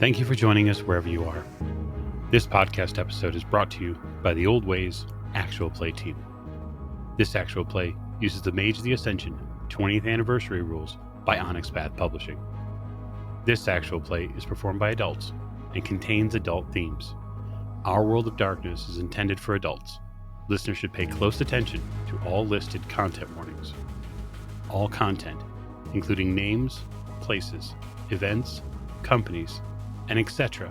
Thank you for joining us wherever you are. This podcast episode is brought to you by the Old Ways Actual Play team. This actual play uses the Mage the Ascension 20th anniversary rules by Onyx Path Publishing. This actual play is performed by adults and contains adult themes. Our World of Darkness is intended for adults. Listeners should pay close attention to all listed content warnings. All content, including names, places, events, companies, and etc.,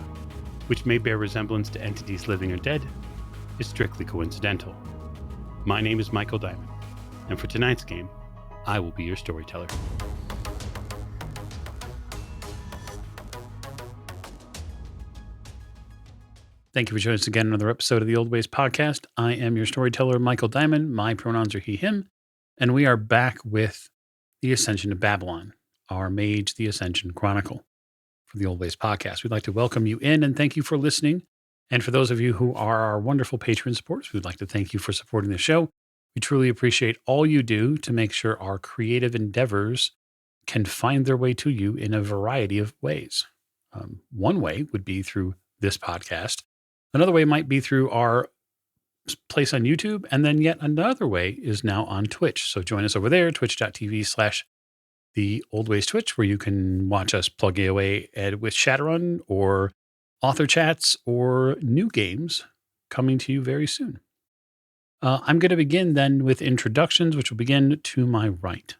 which may bear resemblance to entities living or dead, is strictly coincidental. My name is Michael Diamond, and for tonight's game, I will be your storyteller. Thank you for joining us again on another episode of the Old Ways podcast. I am your storyteller, Michael Diamond. My pronouns are he, him, and we are back with the Ascension of Babylon, our Mage the Ascension Chronicle for the Old Ways podcast. We'd like to welcome you in and thank you for listening. And for those of you who are our wonderful Patreon supporters, we'd like to thank you for supporting the show. We truly appreciate all you do to make sure our creative endeavors can find their way to you in a variety of ways. One way would be through this podcast. Another way might be through our place on YouTube. And then yet another way is now on Twitch. So join us over there, twitch.tv/The Old Ways Twitch, where you can watch us plug away with Shadowrun or author chats or new games coming to you very soon. I'm going to begin then with introductions, which will begin to my right.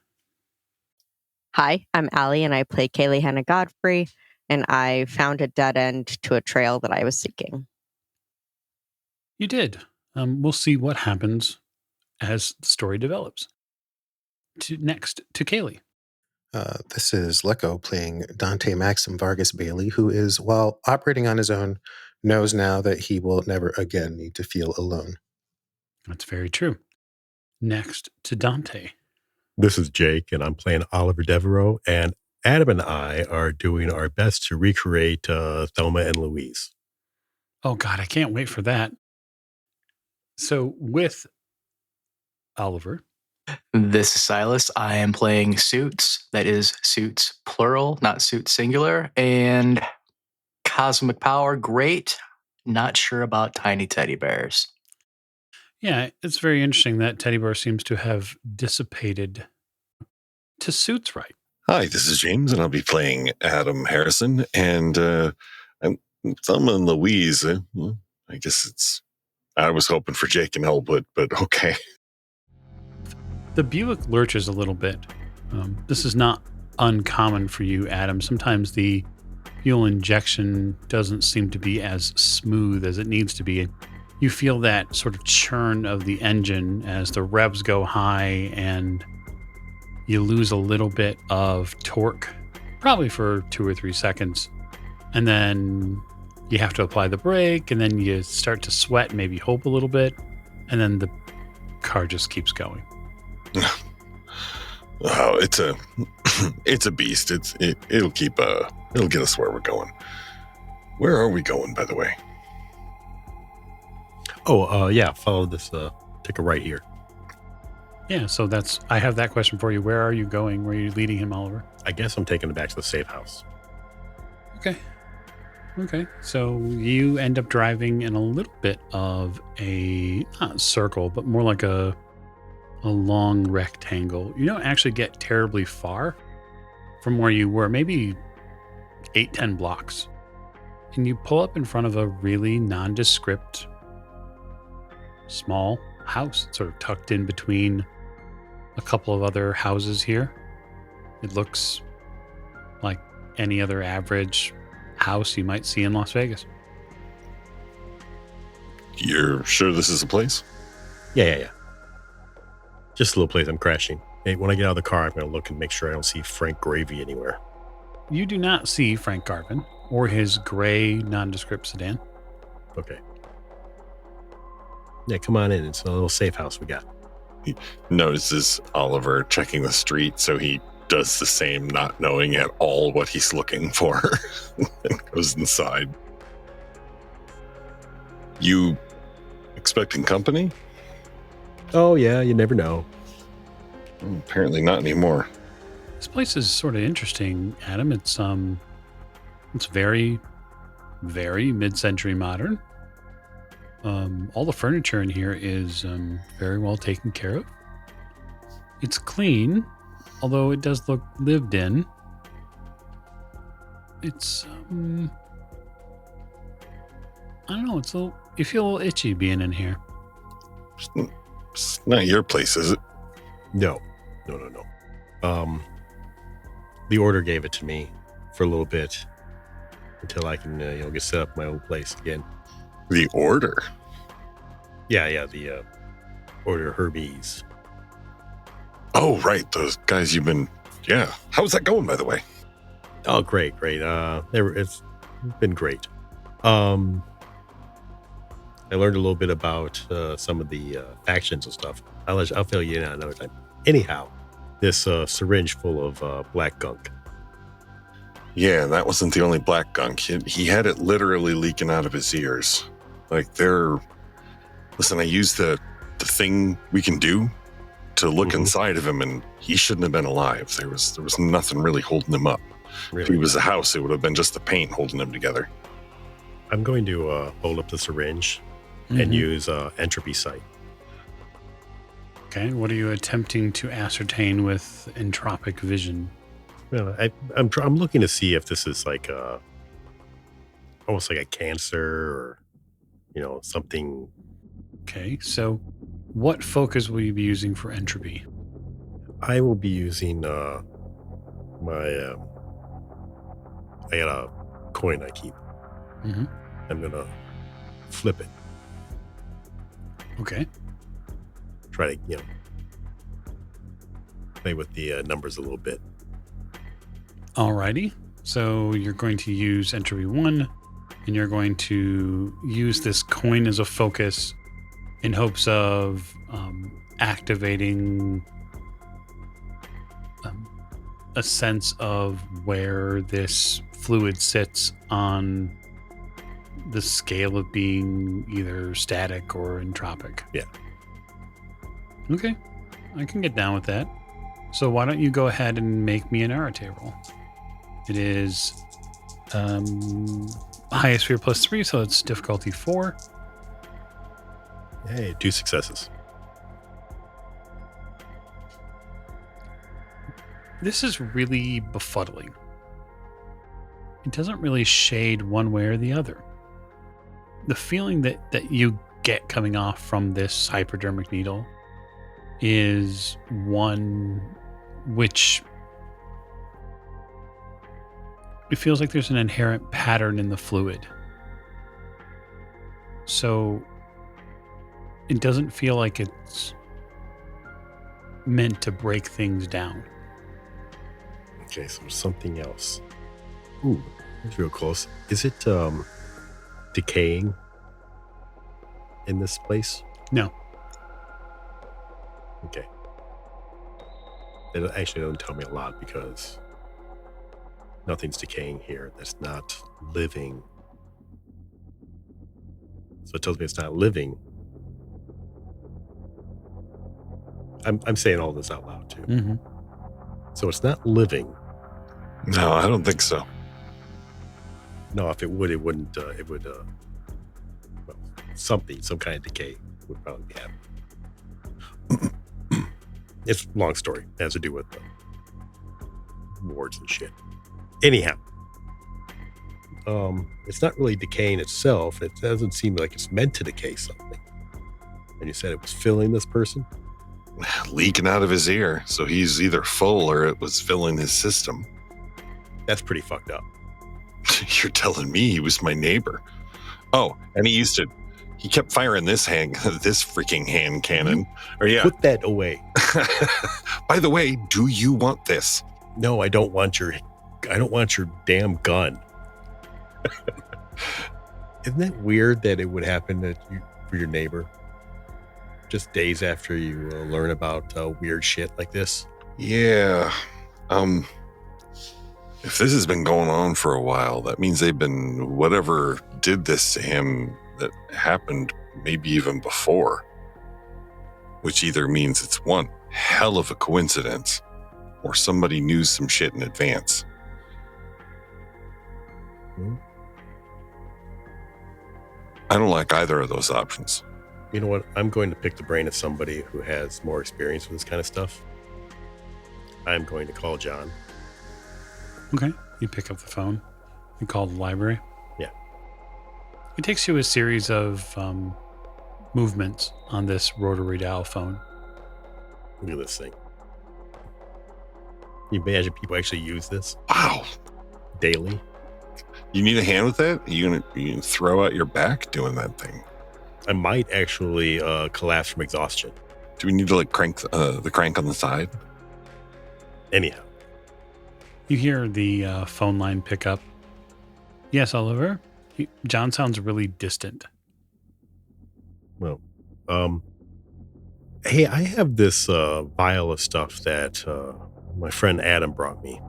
Hi, I'm Allie, and I play Kaylee Hannah Godfrey, and I found a dead end to a trail that I was seeking. You did. We'll see what happens as the story develops. Next to Kaylee. This is Lecco playing Dante Maxim Vargas Bailey, who is, while operating on his own, knows now that he will never again need to feel alone. That's very true. Next to Dante. This is Jake, and I'm playing Oliver Devereaux, and Adam and I are doing our best to recreate Thelma and Louise. Oh, God, I can't wait for that. So with Oliver. This is Silas. I am playing Suits. That is Suits plural, not Suits singular. And cosmic power, great. Not sure about tiny teddy bears. Yeah, it's very interesting that teddy bear seems to have dissipated to Suits right. Hi, this is James, and I'll be playing Adam Harrison. And I'm Thelma and Louise. Well, I guess I was hoping for Jake and Elwood, but okay. The Buick lurches a little bit. This is not uncommon for you, Adam. Sometimes the fuel injection doesn't seem to be as smooth as it needs to be. You feel that sort of churn of the engine as the revs go high and you lose a little bit of torque, probably for 2 or 3 seconds. And then you have to apply the brake, and then you start to sweat, maybe hope a little bit, and then the car just keeps going. Oh, it's a beast. It'll get us where we're going. Where are we going, by the way? Oh, yeah, follow this, take a right here. Yeah, so I have that question for you. Where are you going? Where are you leading him, Oliver? I guess I'm taking it back to the safe house. Okay, so you end up driving in a little bit of not circle, but more like a long rectangle. You don't actually get terribly far from where you were, maybe 8-10 blocks. And you pull up in front of a really nondescript small house, sort of tucked in between a couple of other houses here. It looks like any other average house you might see in Las Vegas. You're sure this is a place? Yeah. Just a little place I'm crashing. Hey, when I get out of the car, I'm going to look and make sure I don't see Frank Gravy anywhere. You do not see Frank Garvin or his gray nondescript sedan. Okay. Yeah, come on in. It's a little safe house we got. He notices Oliver checking the street, so he does the same, not knowing at all what he's looking for, and goes inside. You expecting company? Oh, yeah, you never know. Apparently not anymore. This place is sort of interesting, Adam. It's very very mid-century modern. All the furniture in here is very well taken care of. It's clean, although it does look lived in. It's I don't know. You feel a little itchy being in here. It's not your place, is it? No. The order gave it to me for a little bit until I can, get set up my own place again. The order? Yeah, the order Hermes. Oh, right. Those guys you've been... Yeah. How's that going, by the way? Oh, great. It's been great. I learned a little bit about some of the factions and stuff. I'll fill you in on another time. Anyhow, this syringe full of black gunk. Yeah, that wasn't the only black gunk. He had it literally leaking out of his ears. Listen, I used the thing we can do to look inside of him, and he shouldn't have been alive. There was nothing really holding him up. Really? If he was a house, it would have been just the paint holding him together. I'm going to hold up the syringe and use entropy sight. Okay, what are you attempting to ascertain with entropic vision? Well, I'm looking to see if this is like almost like a cancer or something. Okay, so what focus will you be using for entropy? I will be using my I got a coin I keep. I'm gonna flip it. Okay. Try to play with the numbers a little bit. Alrighty. So you're going to use entropy 1, and you're going to use this coin as a focus in hopes of activating a sense of where this fluid sits on the scale of being either static or entropic. Yeah. Okay. I can get down with that. So why don't you go ahead and make me an arete roll? It is highest sphere plus 3, so it's difficulty 4. Hey, 2 successes. This is really befuddling. It doesn't really shade one way or the other. The feeling that you get coming off from this hypodermic needle is one which it feels like there's an inherent pattern in the fluid. So it doesn't feel like it's meant to break things down. Okay, so there's something else. Ooh, that's real close. Is it decaying in this place? No. Okay. It actually doesn't tell me a lot because nothing's decaying here that's not living. So it tells me it's not living. I'm saying all this out loud too. So it's not living. No, I don't think so. No, if it would, it wouldn't. It would. Well, some kind of decay would probably be happening. It's a long story. It has to do with wards and shit. Anyhow, it's not really decaying itself. It doesn't seem like it's meant to decay something. And you said it was filling this person? Leaking out of his ear, so he's either full or it was filling his system. That's pretty fucked up. You're telling me he was my neighbor. Oh, and he kept firing this freaking hand cannon. Or yeah. Put that away. By the way, do you want this? No, I don't want your damn gun. Isn't that weird that it would happen for your neighbor? Just days after you learn about weird shit like this? Yeah. If this has been going on for a while, that means whatever did this to him that happened maybe even before. Which either means it's one hell of a coincidence or somebody knew some shit in advance. I don't like either of those options. You know what? I'm going to pick the brain of somebody who has more experience with this kind of stuff. I'm going to call John. Okay. You pick up the phone. You call the library. Yeah. It takes you a series of movements on this rotary dial phone. Look at this thing. Can you imagine people actually use this Wow. daily? You need a hand with that? You gonna throw out your back doing that thing? I might actually collapse from exhaustion. Do we need to like crank the crank on the side? Anyhow. You hear the phone line pick up. Yes, Oliver? John sounds really distant. Well, hey, I have this vial of stuff that my friend Adam brought me.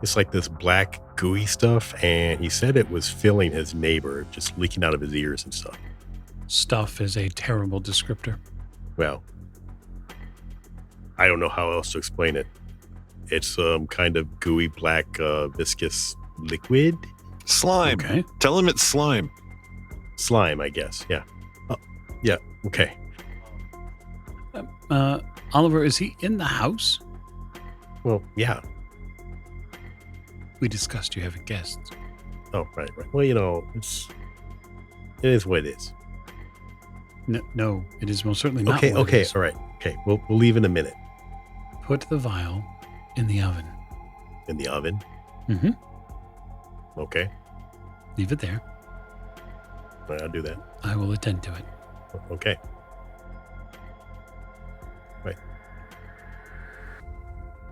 It's like this black gooey stuff, and he said it was filling his neighbor, just leaking out of his ears and stuff. Stuff is a terrible descriptor. Well, I don't know how else to explain it. It's some kind of gooey black viscous liquid. Slime. Okay. Tell him it's slime. Slime, I guess. Yeah. Yeah. Okay. Oliver, is he in the house? Well, yeah. We discussed you having guests. Oh, right. Well, you know, it is what it is. No, it is most certainly not. Okay. what it Okay. is. All right. Okay. We'll leave in a minute. Put the vial in the oven. In the oven. Mm-hmm. Okay. Leave it there. I'll do that. I will attend to it. Okay. Right.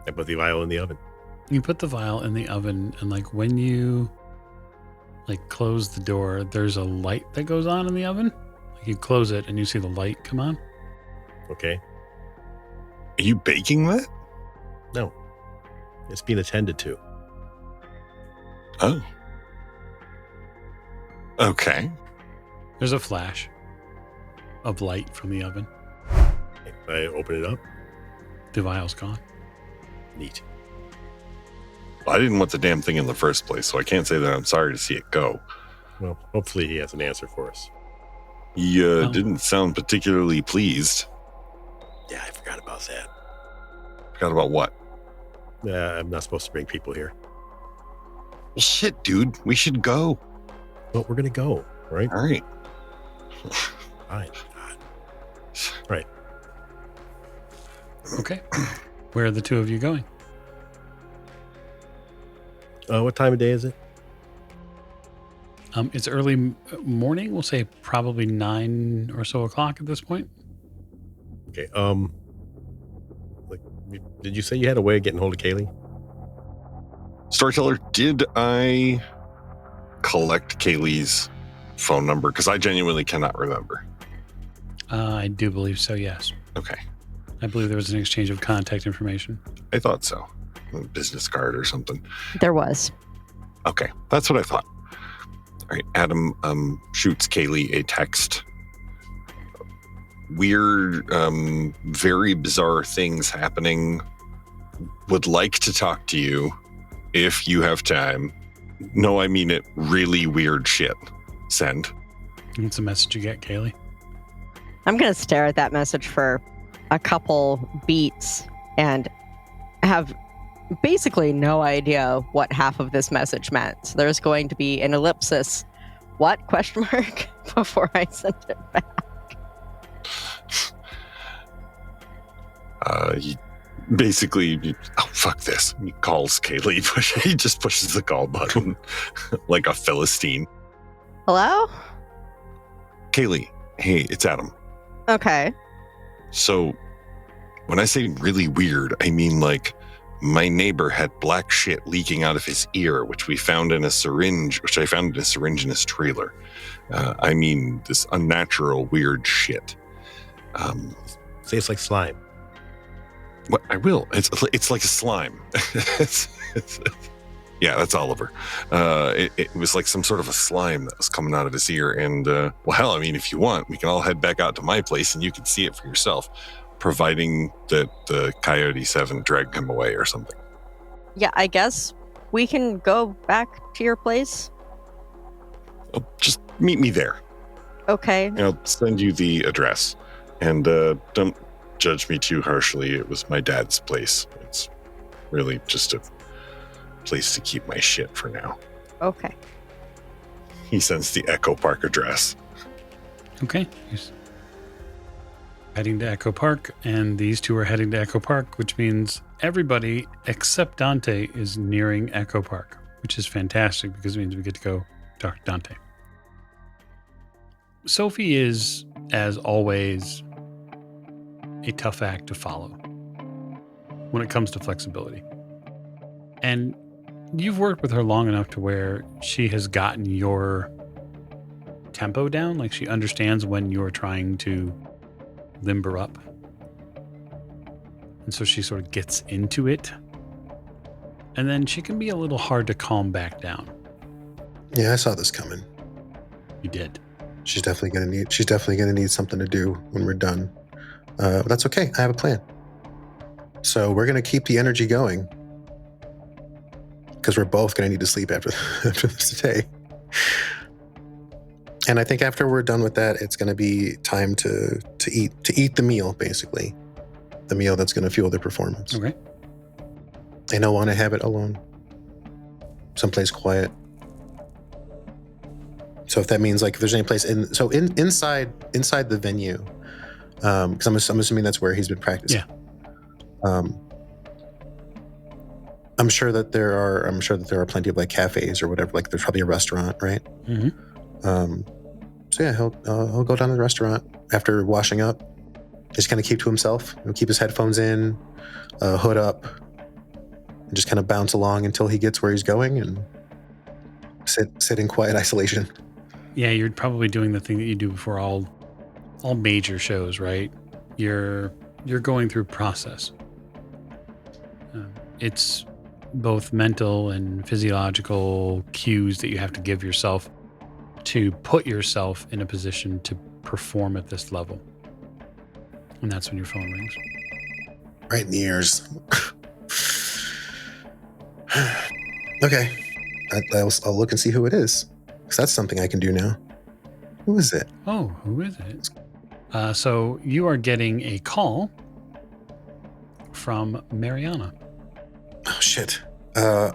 I put the vial in the oven. You put the vial in the oven, and like when you like close the door, there's a light that goes on in the oven. Like you close it and you see the light come on. Okay. Are you baking that? No. It's being attended to. Oh. Okay. There's a flash of light from the oven. I open it up. The vial's gone. Neat. I didn't want the damn thing in the first place, so I can't say that I'm sorry to see it go. Well, hopefully he has an answer for us. He Oh. didn't sound particularly pleased. Yeah, I forgot about that. Forgot about what? I'm not supposed to bring people here. Shit, dude. We should go. But we're going to go, right? All right. Fine. God. Okay. Where are the two of you going? What time of day is it? It's early morning. We'll say probably 9 or so o'clock at this point. Okay. Did you say you had a way of getting hold of Kaylee? Storyteller, did I collect Kaylee's phone number? Because I genuinely cannot remember. I do believe so, yes. Okay. I believe there was an exchange of contact information. I thought so. A business card or something. There was. Okay. That's what I thought. All right. Adam shoots Kaylee a text. Weird, very bizarre things happening. Would like to talk to you if you have time. No, I mean it. Really weird shit. Send. It's a message you get, Kaylee. I'm going to stare at that message for a couple beats and have basically no idea what half of this message meant. So there's going to be an ellipsis. What? Question mark? Before I send it back. He basically, oh, fuck this. He calls Kaylee. He just pushes the call button like a Philistine. Hello? Kaylee, hey, it's Adam. Okay. So when I say really weird, I mean like my neighbor had black shit leaking out of his ear, which I found in a syringe in his trailer. I mean this unnatural, weird shit. Say it's like slime. What I will. It's like a slime. Yeah, that's Oliver. It was like some sort of a slime that was coming out of his ear. And, well, hell, I mean, if you want, we can all head back out to my place and you can see it for yourself, providing that the coyotes haven't dragged him away or something. Yeah, I guess we can go back to your place. Oh, just meet me there. Okay. And I'll send you the address. And don't judge me too harshly. It was my dad's place. It's really just a place to keep my shit for now. Okay. He sends the Echo Park address. Okay. He's heading to Echo Park, and these two are heading to Echo Park, which means everybody except Dante is nearing Echo Park, which is fantastic because it means we get to go talk to Dante. Sophie is, as always, a tough act to follow when it comes to flexibility. And you've worked with her long enough to where she has gotten your tempo down. Like, she understands when you're trying to limber up. And so she sort of gets into it. And then she can be a little hard to calm back down. Yeah, I saw this coming. You did. She's definitely gonna need something to do when we're done. But that's okay. I have a plan. So we're gonna keep the energy going because we're both gonna need to sleep after this day. And I think after we're done with that, it's gonna be time to eat the meal, basically, the meal that's gonna fuel their performance. Okay. I don't want to have it alone, someplace quiet. So if that means, like, if there's any place inside the venue, because I'm assuming that's where he's been practicing. Yeah. I'm sure that there are plenty of, like, cafes or whatever. Like, there's probably a restaurant, right? Mm-hmm. So yeah, he'll go down to the restaurant after washing up. Just kind of keep to himself. He'll keep his headphones in, hood up, and just kind of bounce along until he gets where he's going and sit in quiet isolation. Yeah, you're probably doing the thing that you do before all major shows, right? You're going through process. It's both mental and physiological cues that you have to give yourself to put yourself in a position to perform at this level. And that's when your phone rings. Right in the ears. Okay. I'll look and see who it is. Because that's something I can do now. Who is it? Oh, who is it? So you are getting a call from Mariana. Oh, shit. As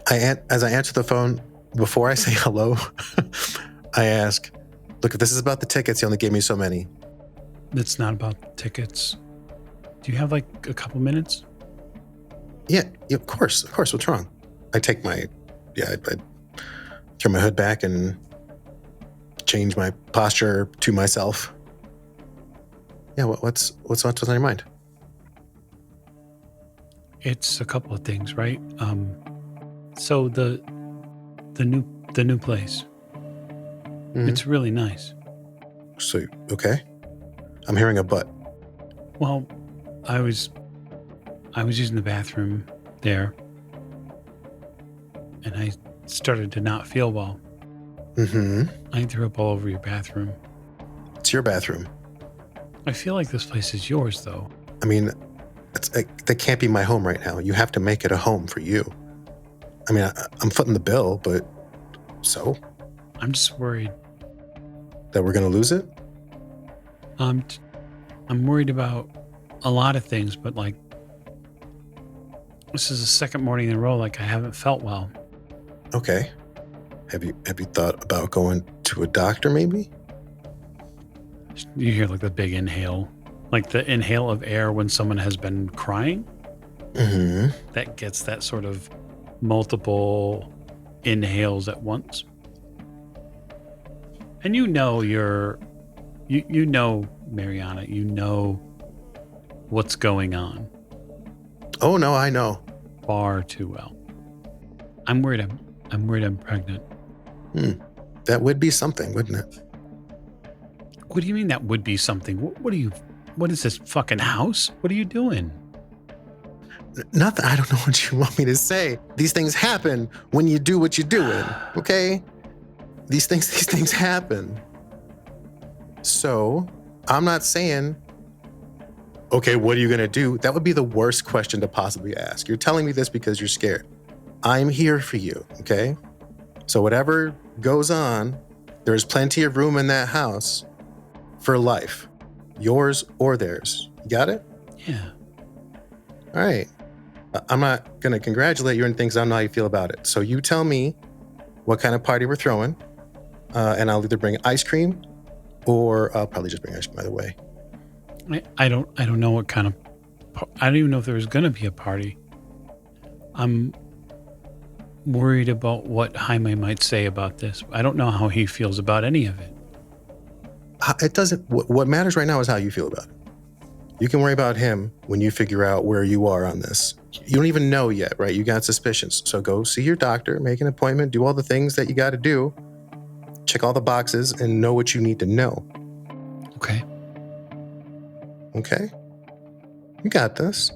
I answer the phone, before I say hello, I ask, look, if this is about the tickets, you only gave me so many. It's not about tickets. Do you have, like, a couple minutes? Yeah, of course. What's wrong? I take I turn my hood back and change my posture to myself. Yeah, what's on your mind? It's a couple of things, right? So the new place. Mhm. It's really nice. So, okay. I'm hearing a but. Well, I was using the bathroom there, and I started to not feel well. Mm-hmm. I threw up all over your bathroom. It's your bathroom. I feel like this place is yours, though. I mean, that can't be my home right now. You have to make it a home for you. I mean, I'm footing the bill, but so? I'm just worried. That we're going to lose it? I'm worried about a lot of things, but, like, this is the second morning in a row, like, I haven't felt well. Okay. Have you thought about going to a doctor, maybe? You hear, like, the big inhale, like the inhale of air when someone has been crying. Mm-hmm. That gets that sort of multiple inhales at once. And you know you know, Mariana, you know what's going on Oh, no, I know. far too well. I'm worried I'm pregnant. That would be something, wouldn't it? What do you mean that would be something? What is this fucking house? What are you doing? Nothing. I don't know what you want me to say. These things happen when you do what you're doing, okay? These things happen. So, I'm not saying, okay, what are you going to do? That would be the worst question to possibly ask. You're telling me this because you're scared. I'm here for you, okay? So whatever goes on, There's plenty of room in that house for life, yours or theirs. You got it? Yeah. All right. I'm not going to congratulate you or anything because I don't know how you feel about it. So you tell me what kind of party we're throwing, and I'll either bring ice cream or I'll probably just bring ice cream either way. I don't know what kind of... I don't even know if there was going to be a party. I'm worried about what Jaime might say about this. I don't know how he feels about any of it. It doesn't... What matters right now is how you feel about it. You can worry about him when you figure out where you are on this. You don't even know yet, right? You got suspicions. So go see your doctor, make an appointment, do all the things that you got to do, check all the boxes, and know what you need to know. Okay. Okay? You got this.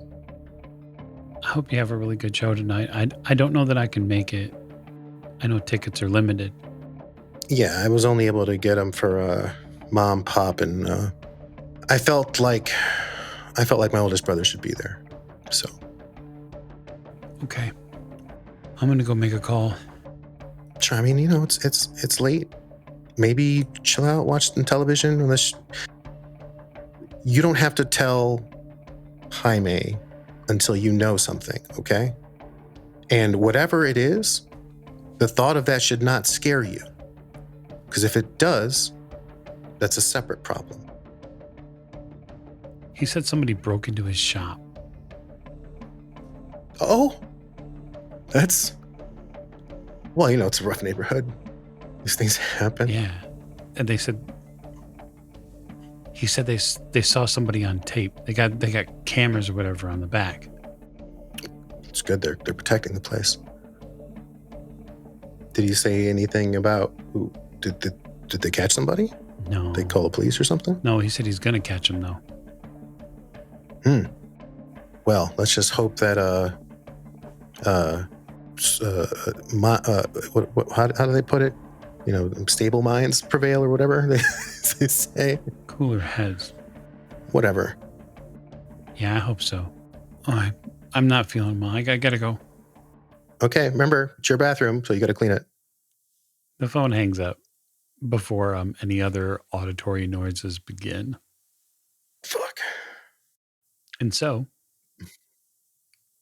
I hope you have a really good show tonight. I don't know that I can make it. I know tickets are limited. Yeah, I was only able to get them for Mom, Pop, and I felt like my oldest brother should be there. So. Okay. I'm gonna go make a call. Sure, I mean, it's late. Maybe chill out, watch some television. Unless you don't have to tell Jaime until you know something, okay? And whatever it is, the thought of that should not scare you. Because if it does, that's a separate problem. He said somebody broke into his shop. Oh, well, it's a rough neighborhood. These things happen. Yeah. And he said they saw somebody on tape. They got cameras or whatever on the back. It's good they're protecting the place. Did he say anything about who did they catch somebody? No. They call the police or something? No, he said he's gonna catch him though. Well, let's just hope that how do they put it? Stable minds prevail or whatever they say. Cooler heads. Whatever. Yeah, I hope so. Oh, I'm not feeling well. I gotta go. Okay, remember, it's your bathroom, so you gotta clean it. The phone hangs up before any other auditory noises begin. Fuck. And so,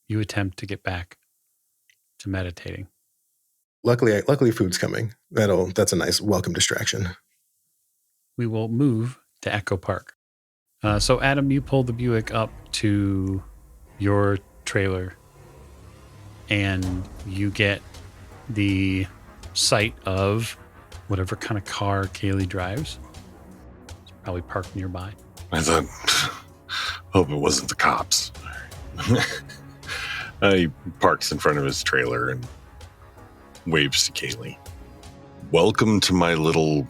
you attempt to get back to meditating. Luckily, food's coming. That's a nice welcome distraction. We will move to Echo Park. So, Adam, you pull the Buick up to your trailer, and you get the sight of whatever kind of car Kaylee drives. It's probably parked nearby. I thought, hope it wasn't the cops. He parks in front of his trailer and waves to Kaylee. Welcome to my little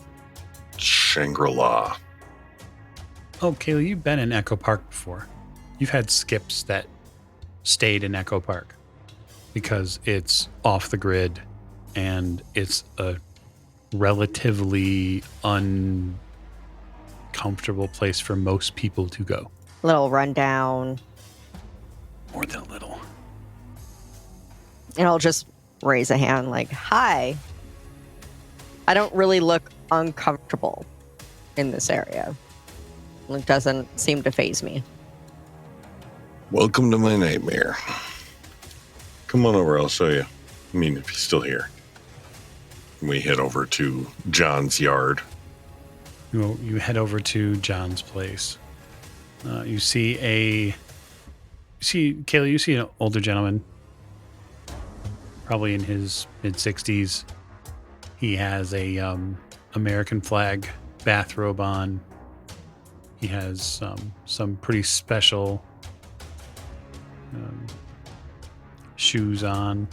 Shangri-La. Oh, Kaylee, you've been in Echo Park before. You've had skips that stayed in Echo Park because it's off the grid and it's a relatively uncomfortable place for most people to go. Little rundown. More than a little. And I'll just raise a hand like, hi. I don't really look uncomfortable in this area. It doesn't seem to faze me. Welcome to my nightmare. Come on over, I'll show you. I mean, if he's still here. We head over to John's yard. You head over to John's place. You see Kaylee, you see an older gentleman, probably in his mid-60s. He has a American flag bathrobe on. He has some pretty special shoes on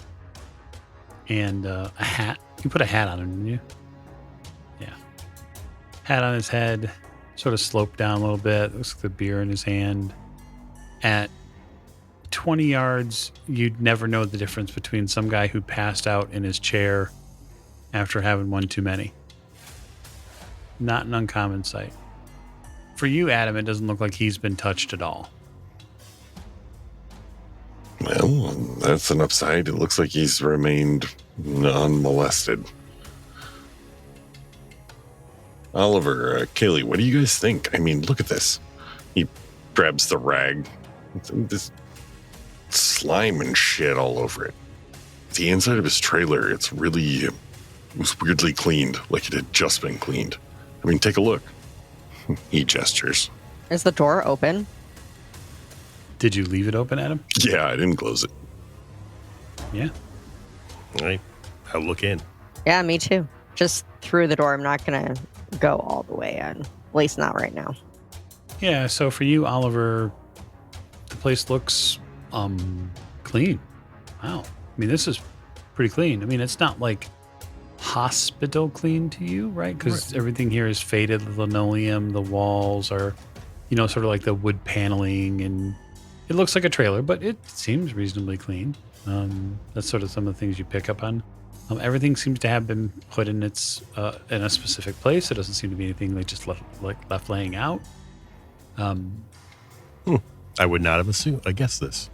and a hat. You put a hat on him, didn't you? Yeah. Hat on his head, sort of sloped down a little bit. Looks like the beer in his hand. At 20 yards, you'd never know the difference between some guy who passed out in his chair after having one too many. Not an uncommon sight. For you, Adam, it doesn't look like he's been touched at all. Well, that's an upside. It looks like he's remained unmolested. Oliver, Kaylee, what do you guys think? I mean, look at this. He grabs the rag. This slime and shit all over it. The inside of his trailer, it was weirdly cleaned, like it had just been cleaned. I mean, take a look. He gestures. Is the door open? Did you leave it open, Adam? Yeah, I didn't close it. Yeah. All right. I'll look in. Yeah, me too. Just through the door. I'm not going to go all the way in. At least not right now. Yeah, so for you, Oliver, the place looks clean. Wow. I mean, this is pretty clean. I mean, it's not like hospital clean to you, right? Because everything here is faded, the linoleum, the walls are, sort of like the wood paneling, and it looks like a trailer, but it seems reasonably clean. That's sort of some of the things you pick up on. Everything seems to have been put in its in a specific place. It doesn't seem to be anything they just left laying out. I would not have assumed. I guess this.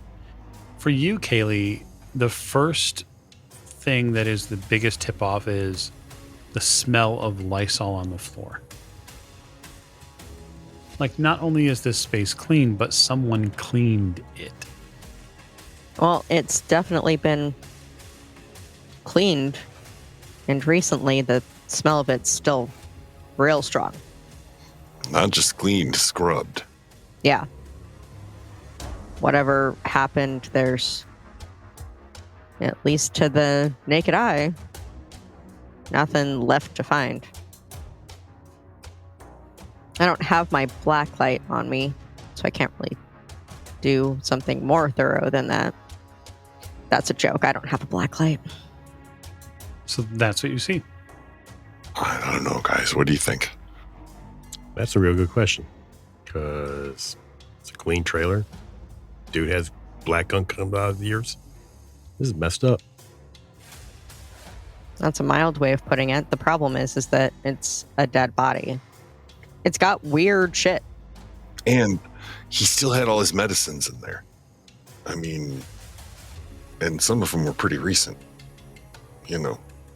For you, Kaylee, the first thing that is the biggest tip-off is the smell of Lysol on the floor. Like, not only is this space clean, but someone cleaned it. Well, it's definitely been cleaned, and recently the smell of it's still real strong. Not just cleaned, scrubbed. Yeah. Whatever happened, there's, at least to the naked eye, nothing left to find. I don't have my black light on me, so I can't really do something more thorough than that. That's a joke. I don't have a black light. So that's what you see. I don't know, guys. What do you think? That's a real good question. Because it's a clean trailer. Dude has black gunk coming out of the ears. This is messed up. That's a mild way of putting it. The problem is that it's a dead body. It's got weird shit. And he still had all his medicines in there. I mean, and some of them were pretty recent.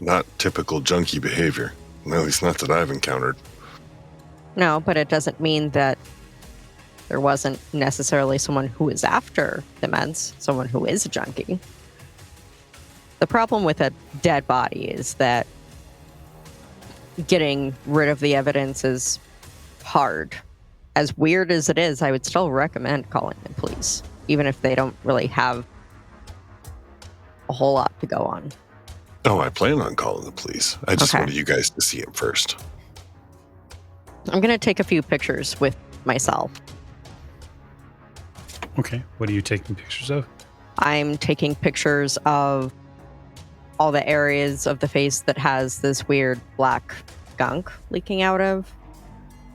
Not typical junkie behavior. At least not that I've encountered. No, but it doesn't mean that there wasn't necessarily someone who is after the meds, someone who is a junkie. The problem with a dead body is that getting rid of the evidence is hard. As weird as it is, I would still recommend calling the police, even if they don't really have a whole lot to go on. Oh, I plan on calling the police. I just wanted you guys to see it first. I'm going to take a few pictures with myself. Okay. What are you taking pictures of? I'm taking pictures of all the areas of the face that has this weird black gunk leaking out of.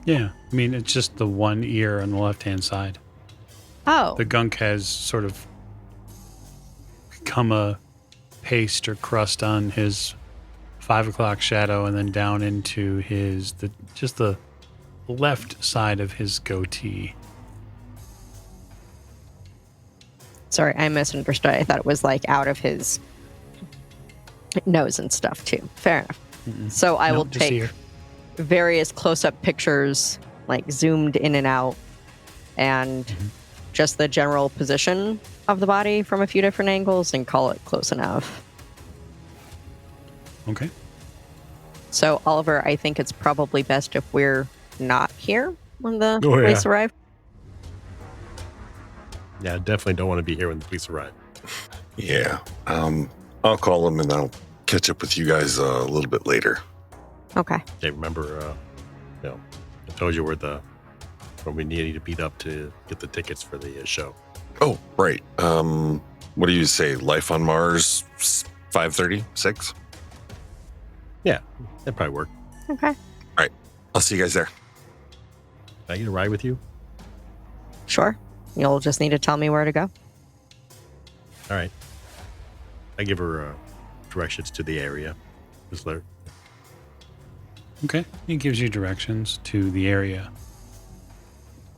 Yeah. I mean, it's just the one ear on the left-hand side. Oh. The gunk has sort of become a paste or crust on his 5 o'clock shadow and then down into the left side of his goatee. Sorry, I misunderstood. I thought it was like out of his nose and stuff too. Fair enough. Mm-mm. So I will just take here. various close-up pictures, like zoomed in and out, and just the general position of the body from a few different angles and call it close enough. Okay. So, Oliver, I think it's probably best if we're not here when the police arrive. Yeah, I definitely don't want to be here when the police arrive. Yeah. I'll call them and I'll catch up with you guys a little bit later. Okay. Yeah, remember, I told you where we needed to beat up to get the tickets for the show. Oh, right. What do you say? Life on Mars, 5:30, 6? Yeah, that probably work. Okay. All right. I'll see you guys there. Can I get a ride with you? Sure. You'll just need to tell me where to go. All right. I give her directions to the area. Just let her. Okay. He gives you directions to the area.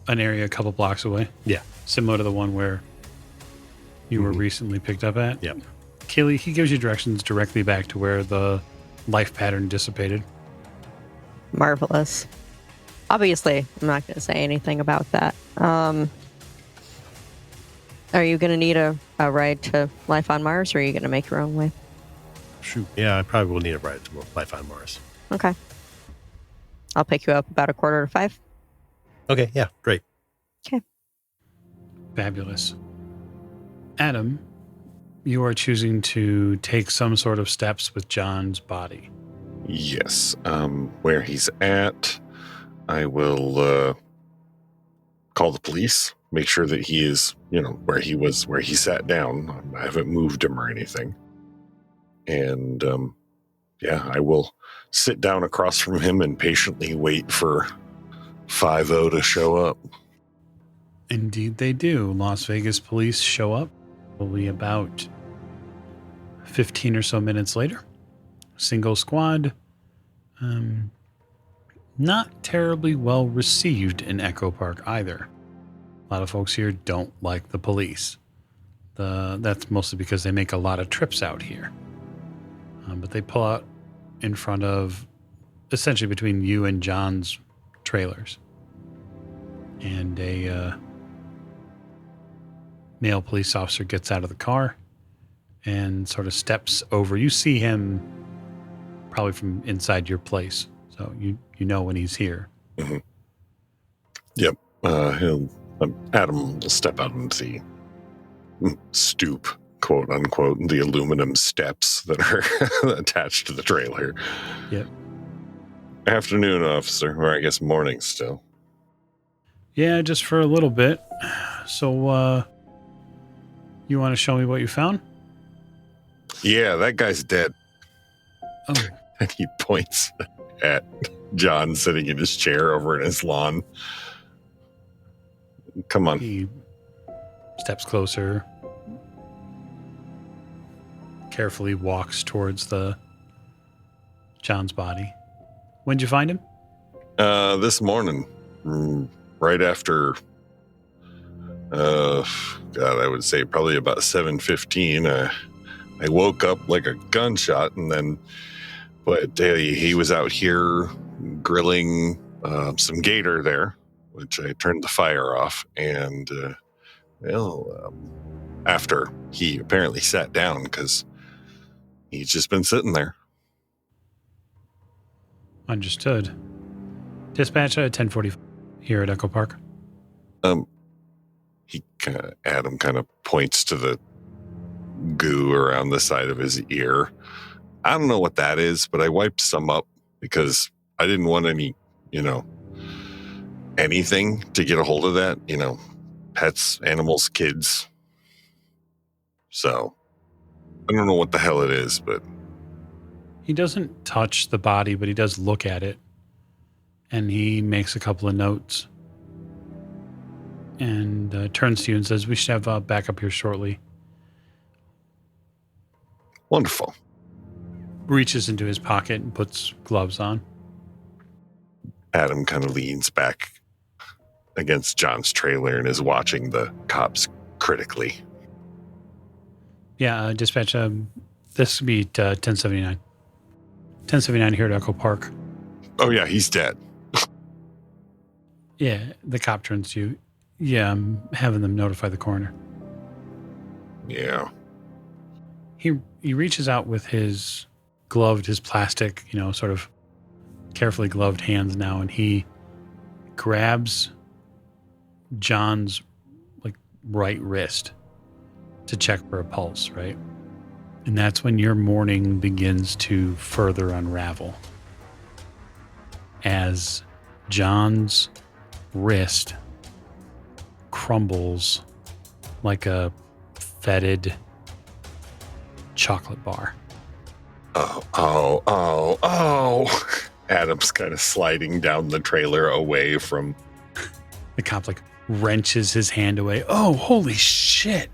An area a couple blocks away. Yeah. Similar to the one where you were recently picked up at. Yep. Kaylee, he gives you directions directly back to where the life pattern dissipated. Marvelous. Obviously, I'm not going to say anything about that. Are you going to need a ride to life on Mars, or are you going to make your own way? Shoot. Yeah, I probably will need a ride to life on Mars. Okay. I'll pick you up about 4:45. Okay, yeah, great. Okay. Fabulous. Adam, you are choosing to take some sort of steps with John's body. Yes. Where he's at, I will call the police, make sure that he is, where he was, where he sat down. I haven't moved him or anything. And I will sit down across from him and patiently wait for 5-0 to show up. Indeed they do. Las Vegas police show up probably about 15 or so minutes later. Single squad. Not terribly well received in Echo Park either. A lot of folks here don't like the police. That's mostly because they make a lot of trips out here. But they pull out in front of, essentially between you and John's trailers. And a male police officer gets out of the car and sort of steps over. You see him probably from inside your place, so you know when he's here. Mm-hmm. Yep. Adam will step out and see, stoop, quote unquote, the aluminum steps that are attached to the trailer. Yep. Afternoon, officer, or I guess morning still. Yeah, just for a little bit. So, you want to show me what you found? Yeah, that guy's dead. Oh. And he points at John sitting in his chair over in his lawn. Come on. He steps closer, carefully walks towards John's body. When'd you find him? This morning, right after, I would say probably about 7:15. I woke up like a gunshot, and then, but he was out here grilling some gator there, which I turned the fire off, and after he apparently sat down because he's just been sitting there. Understood. Dispatch at 10:45 here at Echo Park. Adam kind of points to the goo around the side of his ear. I don't know what that is, but I wiped some up because I didn't want any, anything to get a hold of that, pets, animals, kids. So I don't know what the hell it is, but He doesn't touch the body, but he does look at it. And he makes a couple of notes. And turns to you and says, we should have backup here shortly. Wonderful. Reaches into his pocket and puts gloves on. Adam kind of leans back against John's trailer and is watching the cops critically. Yeah, dispatch, this would be 1079. 1079 here at Echo Park. Oh, yeah, he's dead. Yeah, the cop turns to you. Yeah, I'm having them notify the coroner. Yeah. He reaches out with his plastic, sort of carefully gloved hands now, and he grabs John's right wrist to check for a pulse, right? And that's when your morning begins to further unravel. As John's wrist crumbles like a fetid chocolate bar. Oh. Adam's kind of sliding down the trailer away from... The cop wrenches his hand away. Oh, holy shit.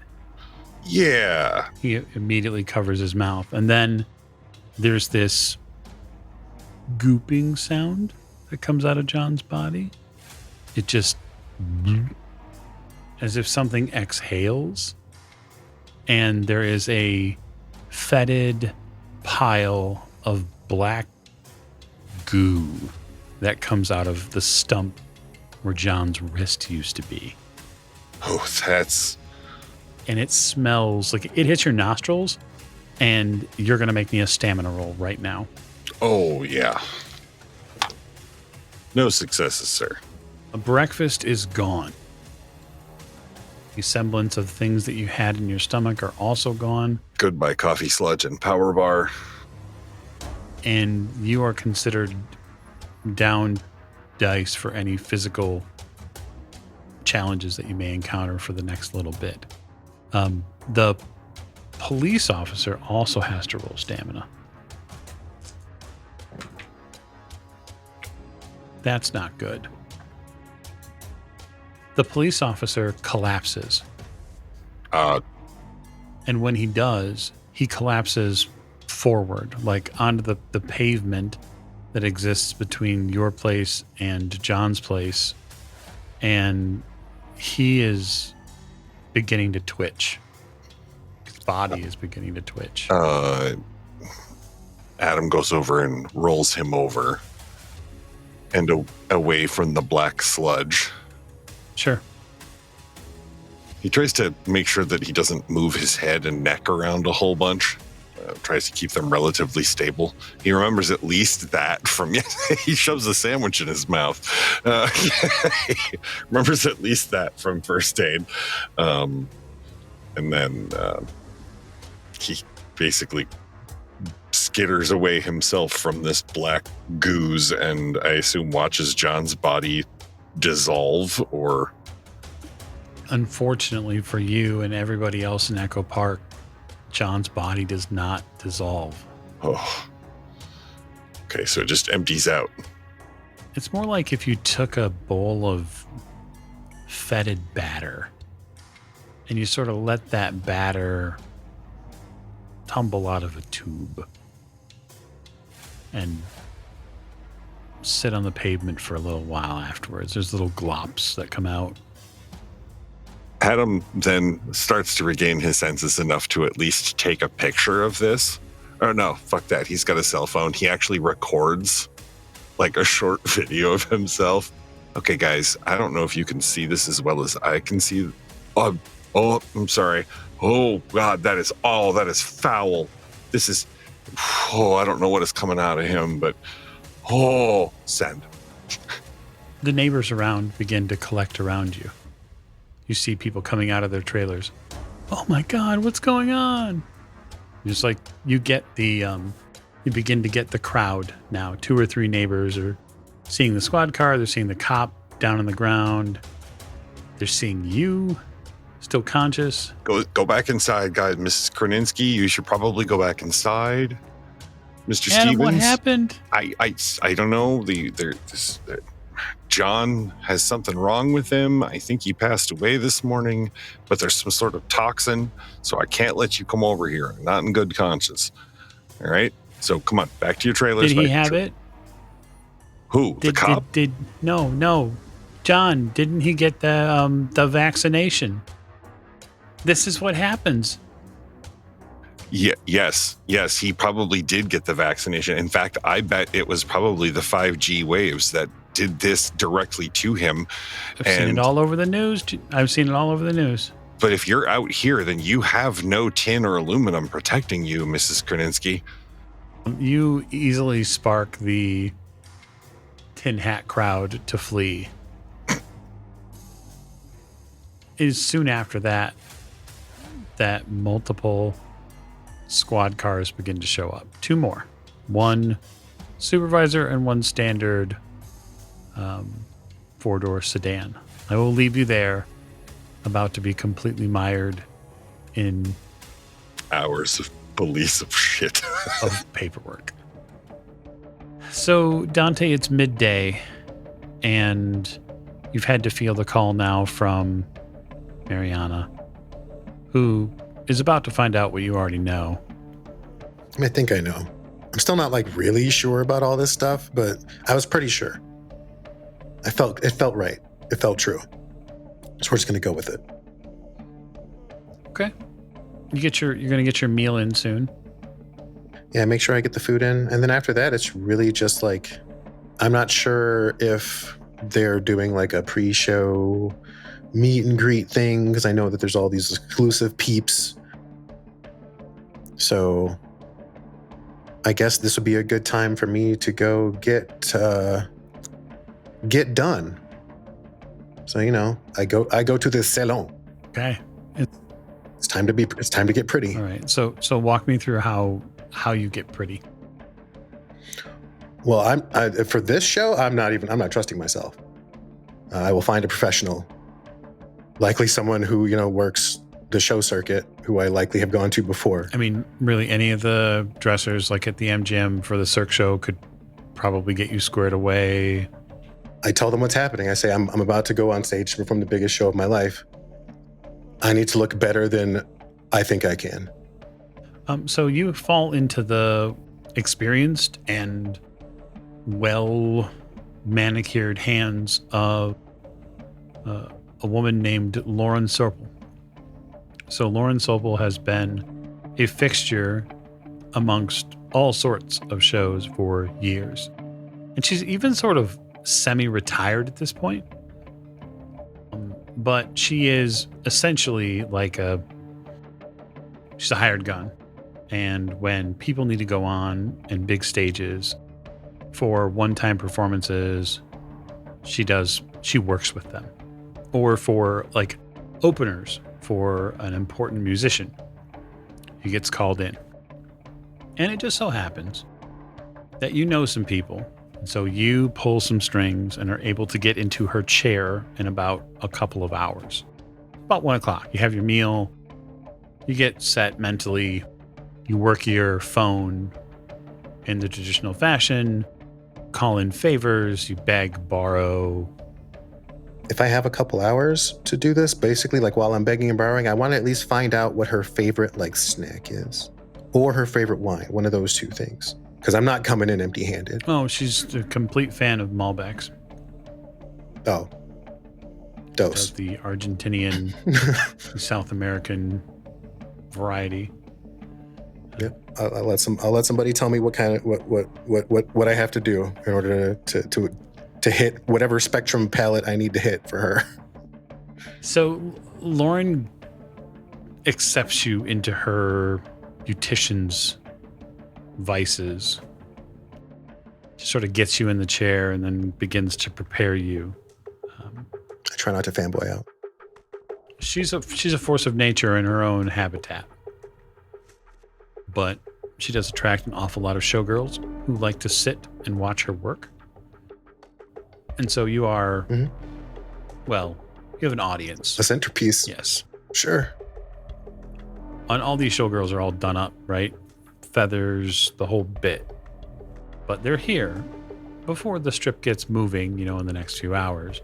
Yeah. He immediately covers his mouth. And then there's this gooping sound that comes out of John's body. It just... as if something exhales. And there is a fetid pile of black goo that comes out of the stump where John's wrist used to be. Oh, that's... And it smells like it hits your nostrils, and you're going to make me a stamina roll right now. Oh, yeah. No successes, sir. A breakfast is gone. The semblance of things that you had in your stomach are also gone. Goodbye, coffee sludge and power bar. And you are considered down dice for any physical challenges that you may encounter for the next little bit. The police officer also has to roll stamina. That's not good. The police officer collapses. And when he does, he collapses forward, like onto the pavement that exists between your place and John's place. And he is beginning to twitch. His body is beginning to twitch. Adam goes over and rolls him over and away from the black sludge. Sure. He tries to make sure that he doesn't move his head and neck around a whole bunch. Tries to keep them relatively stable. He remembers at least that from yesterday. He shoves a sandwich in his mouth. He remembers at least that from first aid. And then he basically skitters away himself from this black gooze and I assume watches John's body dissolve or... Unfortunately for you and everybody else in Echo Park, John's body does not dissolve. Oh. Okay, so it just empties out. It's more like if you took a bowl of fetid batter and you sort of let that batter tumble out of a tube and sit on the pavement for a little while afterwards. There's little glops that come out. Adam then starts to regain his senses enough to at least take a picture of this. Oh no, fuck that. He's got a cell phone. He actually records like a short video of himself. Okay, guys, I don't know if you can see this as well as I can see. Oh, I'm sorry. Oh God, that is foul. This is, I don't know what is coming out of him, but send. The neighbors around begin to collect around you. You see people coming out of their trailers. Oh my God, what's going on? Just like you get the, you begin to get the crowd now. 2 or 3 neighbors are seeing the squad car. They're seeing the cop down on the ground. They're seeing you still conscious. Go back inside, guys. Mrs. Krasinski, you should probably go back inside. Mr. Adam, Stevens, what happened? I don't know. John has something wrong with him. I think he passed away this morning, but there's some sort of toxin, so I can't let you come over here. I'm not in good conscience. All right? So come on, back to your trailers. Did he have it? Who? The cop? No. John, didn't he get the vaccination? This is what happens. Yeah, yes, he probably did get the vaccination. In fact, I bet it was probably the 5G waves that did this directly to him. I've seen it all over the news. But if you're out here, then you have no tin or aluminum protecting you, Mrs. Krasinski. You easily spark the tin hat crowd to flee. It is soon after that multiple squad cars begin to show up. 2 more. 1 supervisor and 1 standard 4-door sedan. I will leave you there, about to be completely mired in hours of police of shit of paperwork. So Dante, it's midday and you've had to feel the call now from Mariana, who is about to find out what you already know. I think I know. I'm still not like really sure about all this stuff, but I was pretty sure. It felt right. It felt true. So we're just gonna go with it. Okay. You're gonna get your meal in soon. Yeah, make sure I get the food in, and then after that, it's really just like I'm not sure if they're doing like a pre-show meet and greet thing, because I know that there's all these exclusive peeps. So I guess this would be a good time for me to go get done. So, you know, I go to the salon. Okay. It's time to get pretty. All right. So walk me through how you get pretty. Well, for this show, I'm not trusting myself. I will find a professional, likely someone who, you know, works the show circuit, who I likely have gone to before. I mean, really, any of the dressers, like at the MGM for the Cirque show, could probably get you squared away. I tell them what's happening. I say, I'm about to go on stage to perform the biggest show of my life. I need to look better than I think I can. So you fall into the experienced and well manicured hands of a woman named Lauren Sorpel. So Lauren Sorpel has been a fixture amongst all sorts of shows for years. And she's even sort of semi-retired at this point. But she is essentially like she's a hired gun. And when people need to go on in big stages for one-time performances, she works with them. Or for like openers for an important musician, he gets called in. And it just so happens that you know some people. So you pull some strings and are able to get into her chair in about a couple of hours. About 1 o'clock. You have your meal. You get set mentally. You work your phone in the traditional fashion. Call in favors. You beg, borrow. If I have a couple hours to do this, basically, like while I'm begging and borrowing, I want to at least find out what her favorite like snack is, or her favorite wine. One of those two things. Because I'm not coming in empty-handed. Oh, she's a complete fan of Malbecs. Oh. Dose. The Argentinian, South American variety. Yep. I'll let somebody tell me what kind of what I have to do in order to hit whatever spectrum palette I need to hit for her. So Lauren accepts you into her beautician's vices. She sort of gets you in the chair and then begins to prepare you. I try not to fanboy out. She's a force of nature in her own habitat, but she does attract an awful lot of showgirls who like to sit and watch her work. And so you are, well, you have an audience. A centerpiece. Yes. Sure. And all these showgirls are all done up, right? Feathers, the whole bit. But they're here before the strip gets moving, in the next few hours.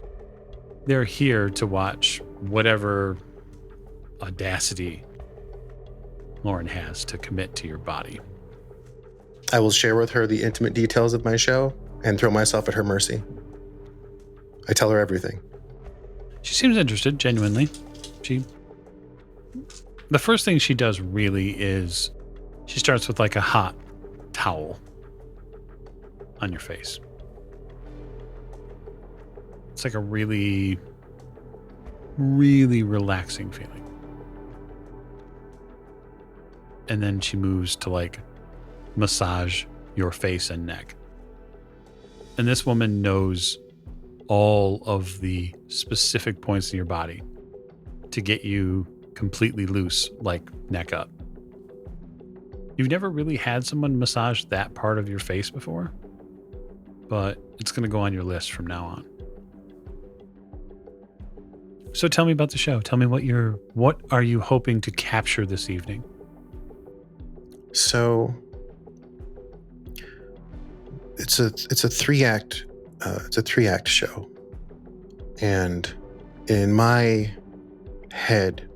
They're here to watch whatever audacity Lauren has to commit to your body. I will share with her the intimate details of my show and throw myself at her mercy. I tell her everything. She seems interested, genuinely. The first thing she does really is she starts with like a hot towel on your face. It's like a really, really relaxing feeling. And then she moves to like massage your face and neck. And this woman knows all of the specific points in your body to get you completely loose, like neck up. You've never really had someone massage that part of your face before, but it's going to go on your list from now on. So tell me about the show. Tell me what are you hoping to capture this evening? So it's a 3-act show, and in my head,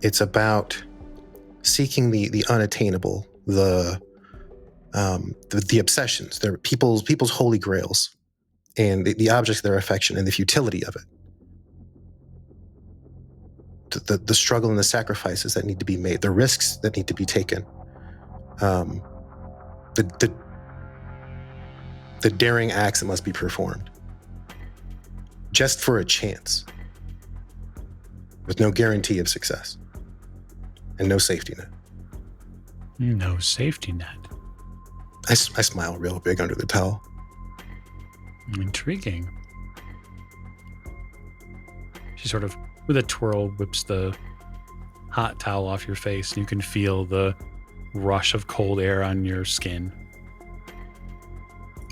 it's about seeking the unattainable, the obsessions, they're people's holy grails, and the objects of their affection and the futility of it. The struggle and the sacrifices that need to be made, the risks that need to be taken. the daring acts that must be performed, just for a chance, with no guarantee of success and no safety net. No safety net. I smile real big under the towel. Intriguing. She sort of, with a twirl, whips the hot towel off your face, and you can feel the rush of cold air on your skin.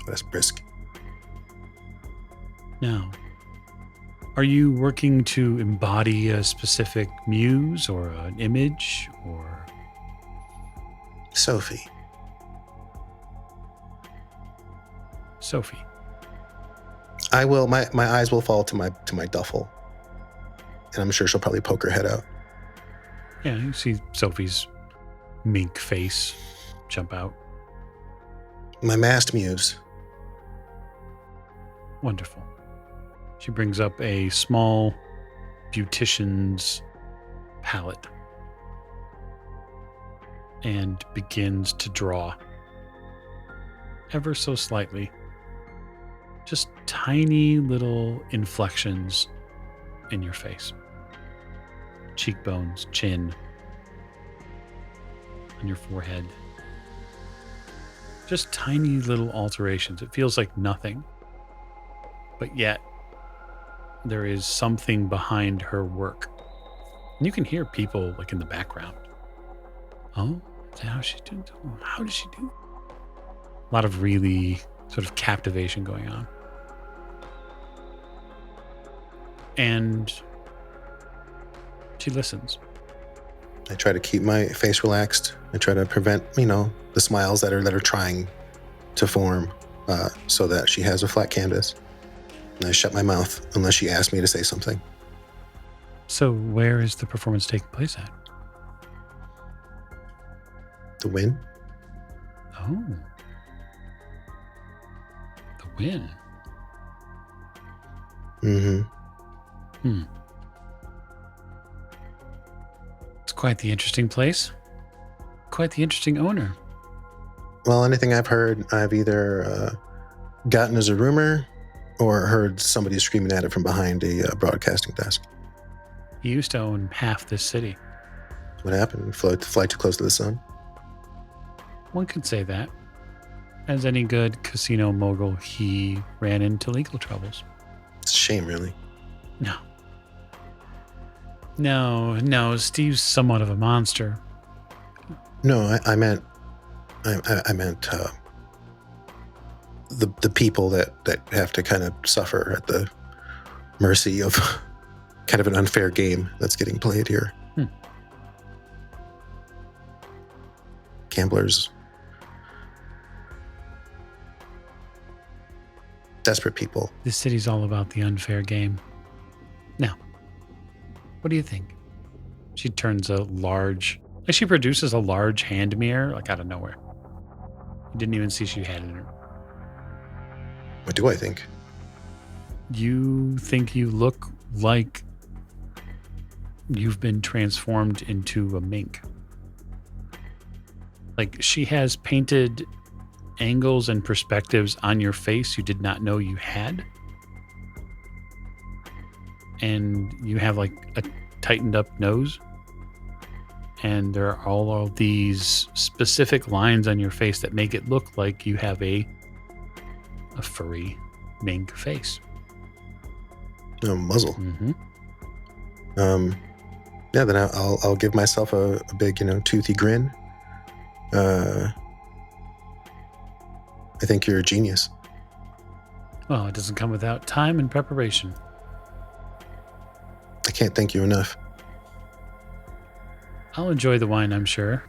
That's brisk. Now, are you working to embody a specific muse or an image or... Sophie. Sophie? I will. My eyes will fall to my duffel, and I'm sure she'll probably poke her head out. Yeah, you see Sophie's mink face jump out. My masked muse. Wonderful. She brings up a small beautician's palette and begins to draw ever so slightly. Just tiny little inflections in your face. Cheekbones, chin, on your forehead. Just tiny little alterations. It feels like nothing. But yet, there is something behind her work. And you can hear people like in the background. Oh, is that how she did it? How did she do it? A lot of really sort of captivation going on. And she listens. I try to keep my face relaxed. I try to prevent, the smiles that are trying to form, so that she has a flat canvas. And I shut my mouth unless she asks me to say something. So where is the performance taking place at? The win? Oh. The win. Mm-hmm. It's quite the interesting place. Quite the interesting owner. Well, anything I've heard, I've either gotten as a rumor or heard somebody screaming at it from behind a broadcasting desk. He used to own half this city. What happened? Fly too close to the sun? One could say that. As any good casino mogul, he ran into legal troubles. It's a shame, really. No, Steve's somewhat of a monster. No, I meant the people that have to kind of suffer at the mercy of kind of an unfair game that's getting played here. Gamblers. Desperate people. This city's all about the unfair game. Now, what do you think? She she produces a large hand mirror, like out of nowhere. You didn't even see she had it in her. What do I think? You think you look like you've been transformed into a mink. Like she has painted angles and perspectives on your face you did not know you had. And you have like a tightened up nose. And there are all of these specific lines on your face that make it look like you have a furry mink face. A muzzle. Mm-hmm. Yeah, then I'll give myself a big, toothy grin. I think you're a genius. Well, it doesn't come without time and preparation. I can't thank you enough. I'll enjoy the wine, I'm sure.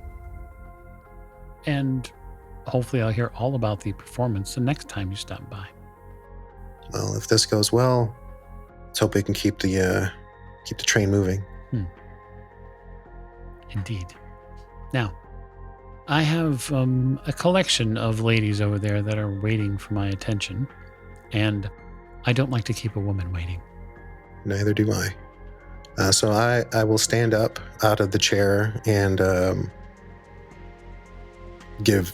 And hopefully I'll hear all about the performance the next time you stop by. Well, if this goes well, let's hope we can keep the train moving. Indeed. Now, I have a collection of ladies over there that are waiting for my attention, and I don't like to keep a woman waiting. Neither do I. So I will stand up out of the chair and give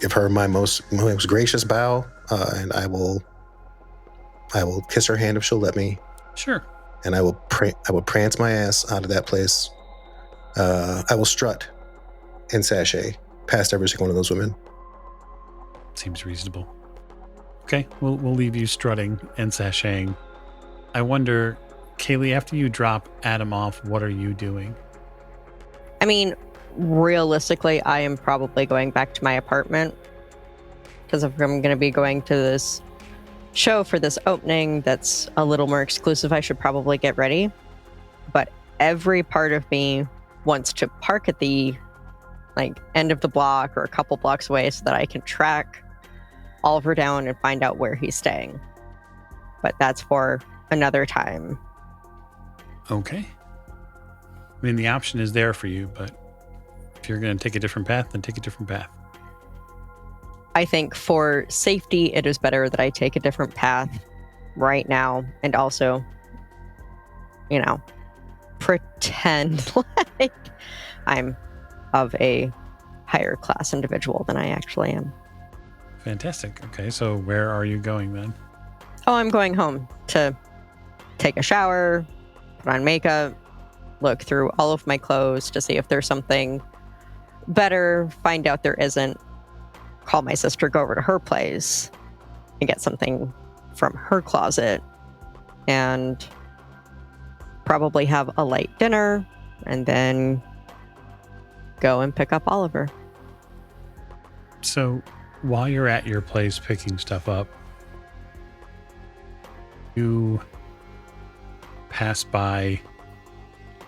give her my most gracious bow, and I will kiss her hand if she'll let me, Sure. and I will prance my ass out of that place. I will strut and sashay past every single one of those women. Seems reasonable. Okay, we'll leave you strutting and sashaying. I wonder, Kaylee, after you drop Adam off, what are you doing? I mean, realistically, I am probably going back to my apartment. Because if I'm going to be going to this show for this opening that's a little more exclusive, I should probably get ready. But every part of me wants to park at the end of the block or a couple blocks away so that I can track Oliver down and find out where he's staying. But that's for another time. Okay. I mean, the option is there for you, but if you're going to take a different path, then take a different path. I think for safety, it is better that I take a different path right now and also, pretend like I'm of a higher class individual than I actually am. Fantastic. Okay, so where are you going then? Oh, I'm going home to take a shower, put on makeup, look through all of my clothes to see if there's something better, find out there isn't, call my sister, go over to her place and get something from her closet, and probably have a light dinner, and then go and pick up Oliver. So while you're at your place picking stuff up, you pass by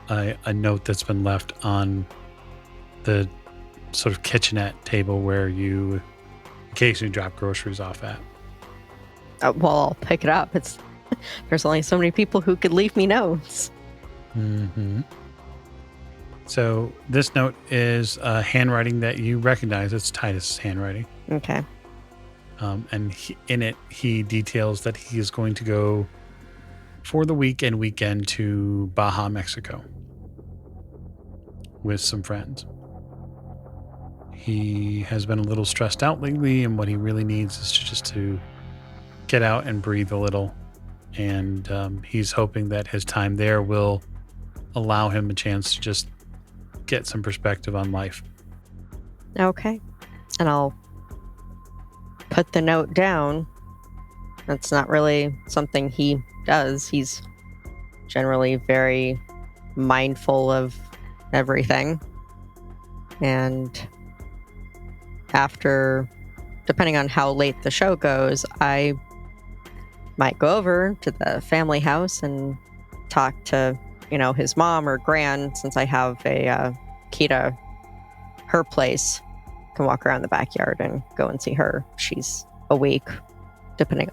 a note that's been left on the sort of kitchenette table where you occasionally drop groceries off at. Well, I'll pick it up. There's only so many people who could leave me notes. Mm-hmm. So this note is handwriting that you recognize. It's Titus' handwriting. Okay. And in it, he details that he is going to go for the week and weekend to Baja, Mexico with some friends. He has been a little stressed out lately, and what he really needs is just to get out and breathe a little. And he's hoping that his time there will allow him a chance to just get some perspective on life. Okay. And I'll put the note down. That's not really something he does. He's generally very mindful of everything. And after, depending on how late the show goes, I might go over to the family house and talk to, his mom or gran, since I have a key to her place. Can walk around the backyard and go and see her. She's awake, depending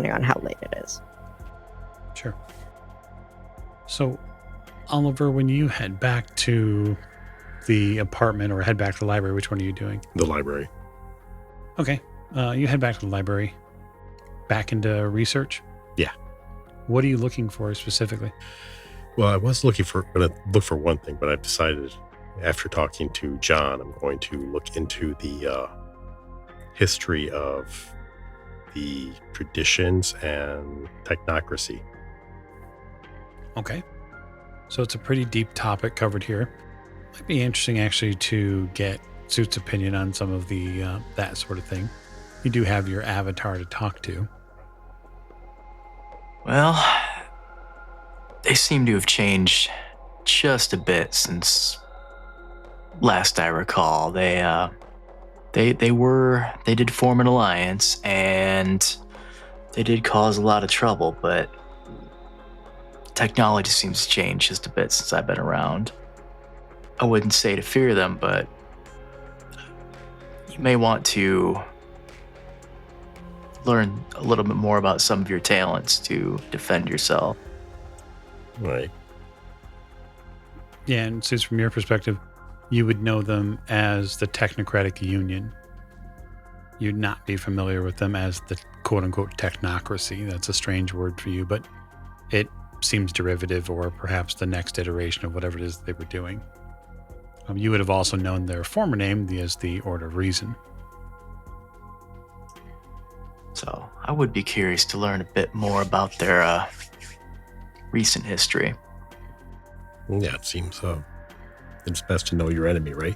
on how late it is. Sure. So, Oliver, when you head back to the apartment or head back to the library, which one are you doing? The library. Okay. You head back to the library. Back into research? Yeah. What are you looking for specifically? Well, I was going to look for one thing, but I've decided after talking to John, I'm going to look into the history of the traditions and technocracy. Okay. So it's a pretty deep topic covered here. Might be interesting actually to get Suit's opinion on some of the that sort of thing. You do have your avatar to talk to. Well, they seem to have changed just a bit since last I recall. They did form an alliance, and they did cause a lot of trouble, but technology seems to change just a bit since I've been around. I wouldn't say to fear them, but you may want to learn a little bit more about some of your talents to defend yourself. Right. Yeah, and Suits, from your perspective, you would know them as the Technocratic Union. You'd not be familiar with them as the quote-unquote technocracy. That's a strange word for you, but it seems derivative or perhaps the next iteration of whatever it is they were doing. You would have also known their former name as the Order of Reason. So I would be curious to learn a bit more about their recent history. Yeah, it seems it's best to know your enemy, right?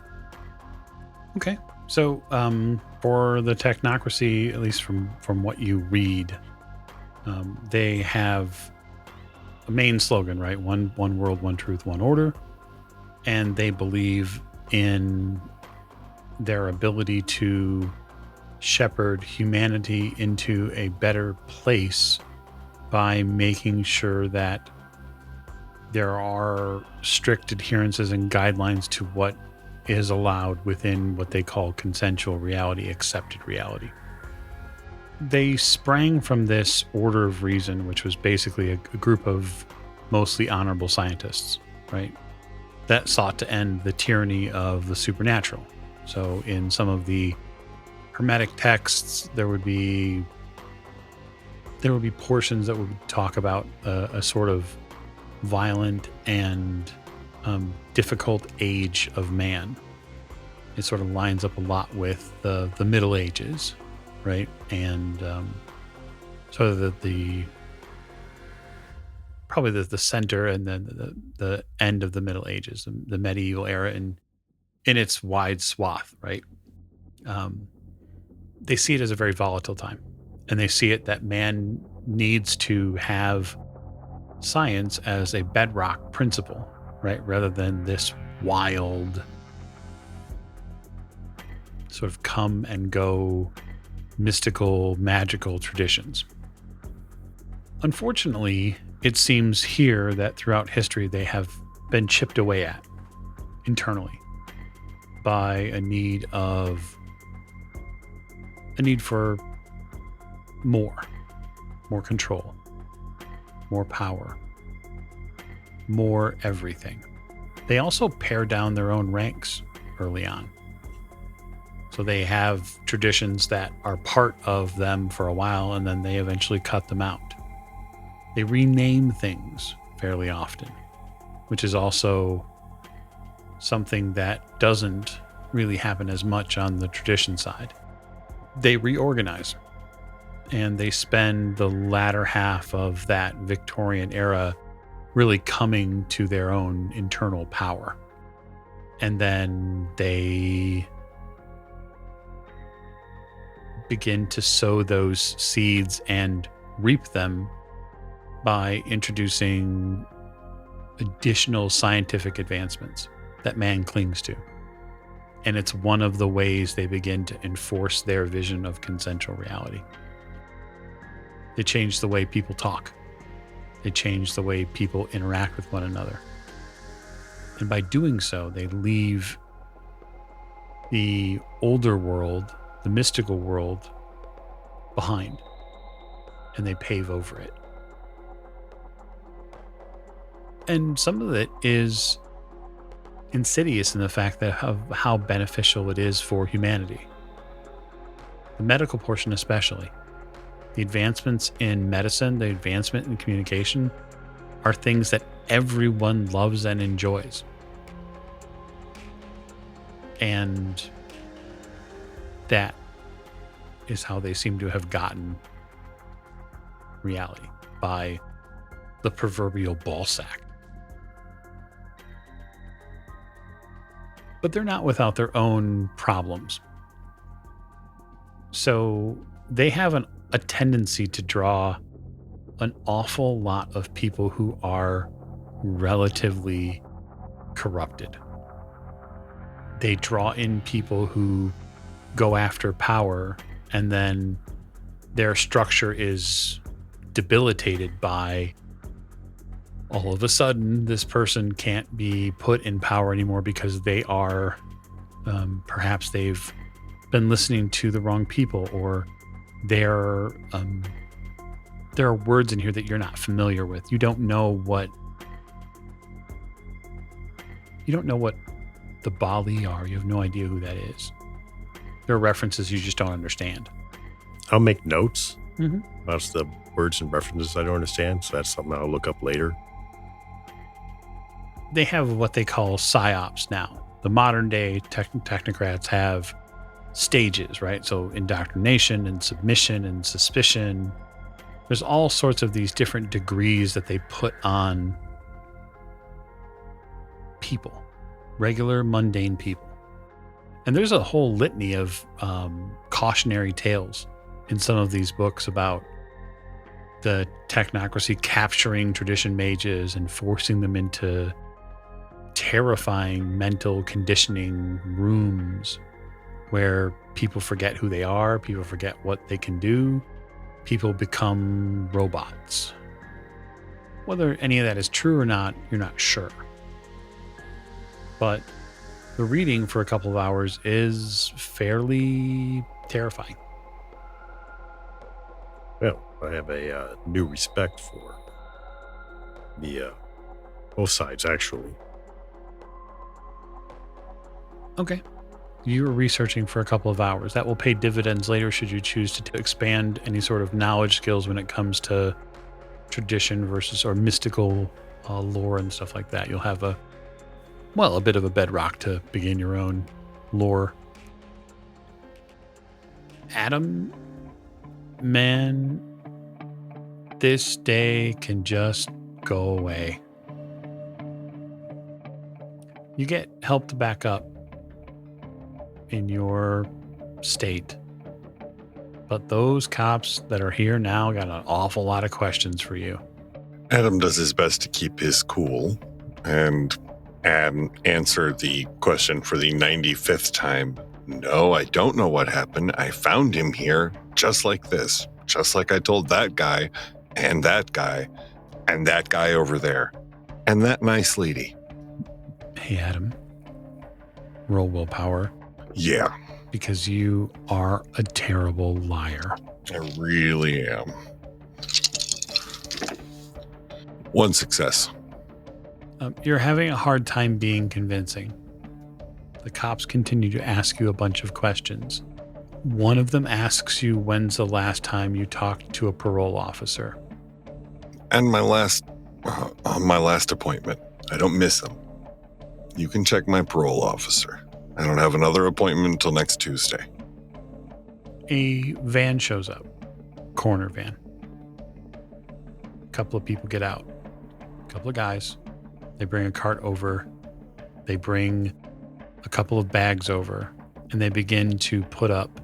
Okay. So for the technocracy, at least from what you read, they have a main slogan, right? One world, one truth, one order. And they believe in their ability to shepherd humanity into a better place by making sure that there are strict adherences and guidelines to what is allowed within what they call consensual reality, accepted reality. They sprang from this order of reason, which was basically a group of mostly honorable scientists, right? That sought to end the tyranny of the supernatural. So in some of the Hermetic texts, there would be portions that would talk about a sort of violent and difficult age of man. It sort of lines up a lot with the Middle Ages, right? And sort of probably the center and then the end of the Middle Ages, the medieval era, in its wide swath, right? They see it as a very volatile time, and they see it that man needs to have science as a bedrock principle, right? Rather than this wild sort of come and go mystical, magical traditions. Unfortunately, it seems here that throughout history they have been chipped away at internally by a need for more control, more power, more everything. They also pare down their own ranks early on. So they have traditions that are part of them for a while, and then they eventually cut them out. They rename things fairly often, which is also something that doesn't really happen as much on the tradition side. They reorganize, and they spend the latter half of that Victorian era really coming to their own internal power. And then they begin to sow those seeds and reap them by introducing additional scientific advancements that man clings to. And it's one of the ways they begin to enforce their vision of consensual reality. They change the way people talk. They change the way people interact with one another. And by doing so, they leave the older world, the mystical world, behind. And they pave over it. And some of it is insidious in the fact that of how beneficial it is for humanity. The medical portion especially. The advancements in medicine, the advancement in communication are things that everyone loves and enjoys. And that is how they seem to have gotten reality, by the proverbial ball sack. But they're not without their own problems. So they have a tendency to draw an awful lot of people who are relatively corrupted. They draw in people who go after power, and then their structure is debilitated by all of a sudden this person can't be put in power anymore because they are perhaps they've been listening to the wrong people, or there are words in here that you're not familiar with. You don't know what the Bali are. You have no idea who that is. There are references you just don't understand. I'll make notes about the words and references I don't understand, so that's something I'll look up later. They have what they call psyops now. The modern day technocrats have stages, right? So indoctrination and submission and suspicion. There's all sorts of these different degrees that they put on people, regular, mundane people. And there's a whole litany of cautionary tales in some of these books about the technocracy capturing tradition mages and forcing them into terrifying mental conditioning rooms where people forget who they are, people forget what they can do, people become robots. Whether any of that is true or not, you're not sure. But the reading for a couple of hours is fairly terrifying. Well, I have a new respect for the both sides, actually. Okay. You were researching for a couple of hours. That will pay dividends later should you choose to expand any sort of knowledge skills when it comes to tradition versus or mystical lore and stuff like that. You'll have a bit of a bedrock to begin your own lore. Adam, man, this day can just go away. You get help to back up in your state, but those cops that are here now got an awful lot of questions for you. Adam does his best to keep his cool and answer the question for the 95th time. No, I don't know what happened. I found him here just like this, just like I told that guy and that guy and that guy over there and that nice lady. Hey, Adam, roll willpower. Yeah, because you are a terrible liar. I really am. 1 success. You're having a hard time being convincing. The cops continue to ask you a bunch of questions. One of them asks you when's the last time you talked to a parole officer. And my last appointment. I don't miss them. You can check my parole officer. I don't have another appointment until next Tuesday. A van shows up. Corner van. A couple of people get out. A couple of guys. They bring a cart over. They bring a couple of bags over. And they begin to put up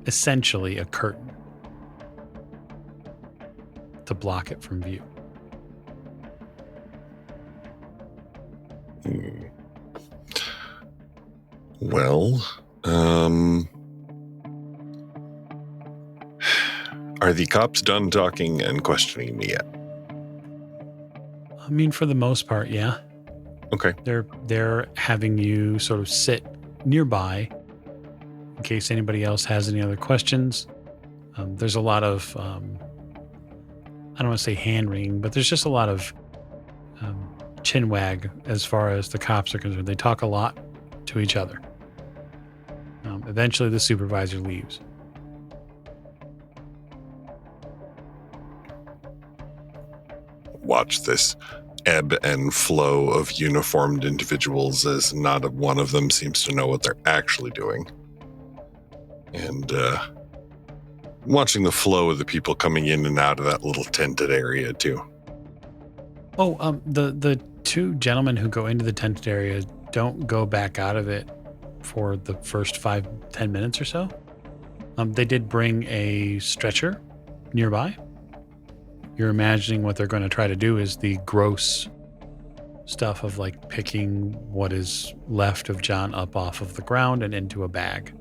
essentially a curtain to block it from view. Well, are the cops done talking and questioning me yet? I mean, for the most part, yeah. Okay. They're having you sort of sit nearby in case anybody else has any other questions. There's a lot of, I don't want to say hand-wringing, but there's just a lot of chin wag as far as the cops are concerned. They talk a lot to each other. Eventually, the supervisor leaves. Watch this ebb and flow of uniformed individuals as not one of them seems to know what they're actually doing. And watching the flow of the people coming in and out of that little tented area, too. Oh, the two gentlemen who go into the tented area don't go back out of it for the first 5-10 minutes or so. They did bring a stretcher nearby. You're imagining what they're going to try to do is the gross stuff of like picking what is left of John up off of the ground and into a bag.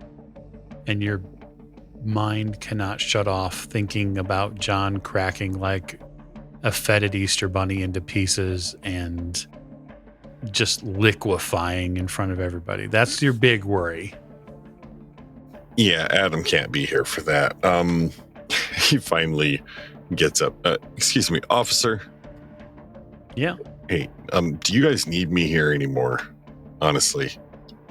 And your mind cannot shut off thinking about John cracking like a fetid Easter bunny into pieces and just liquefying in front of everybody. That's your big worry. Yeah, Adam can't be here for that. He finally gets up. Excuse me, officer. Yeah. Hey, do you guys need me here anymore? Honestly,